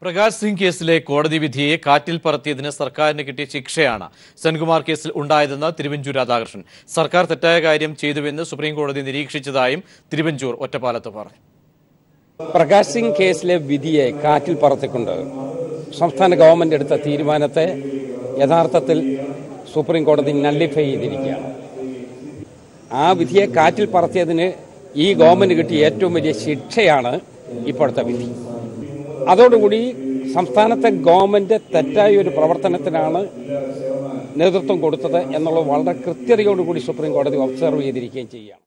പ്രകാശ് സിംഗ് കേസിലെ കോടതി വിധിയെ കാറ്റിൽ പറത്തിയതിന് സർക്കാരിന് കിട്ടിയ ശിക്ഷയാണ് സെൻകുമാർ കേസിൽ ഉണ്ടായതെന്ന് തിരുവഞ്ചൂർ രാധാകൃഷ്ണൻ. സർക്കാർ തെറ്റായ കാര്യം ചെയ്തുവെന്ന് സുപ്രീം കോടതി നിരീക്ഷിച്ചതായും തിരുവഞ്ചൂർ ഒറ്റപ്പാലത്ത് പറഞ്ഞു. പ്രകാശ് സിംഗ് കേസിലെ വിധിയെ കാറ്റിൽ പറത്തിക്കൊണ്ട് സംസ്ഥാന ഗവൺമെന്റ് എടുത്ത തീരുമാനത്തെ യഥാർത്ഥത്തിൽ സുപ്രീം കോടതി നള്ളിഫൈ ചെയ്തിരിക്കുകയാണ്. ആ വിധിയെ കാറ്റിൽ പറത്തിയതിന് ഈ ഗവൺമെന്റ് കിട്ടിയ ഏറ്റവും വലിയ ശിക്ഷയാണ് ഇപ്പോഴത്തെ വിധി. അതോടുകൂടി സംസ്ഥാനത്തെ ഗവൺമെന്റ് തെറ്റായ ഒരു പ്രവർത്തനത്തിനാണ് നേതൃത്വം കൊടുത്തത് എന്നുള്ളത് വളരെ കൃത്യതയോടുകൂടി സുപ്രീം കോടതി ഒബ്സർവ് ചെയ്തിരിക്കുകയും ചെയ്യുകയാണ്.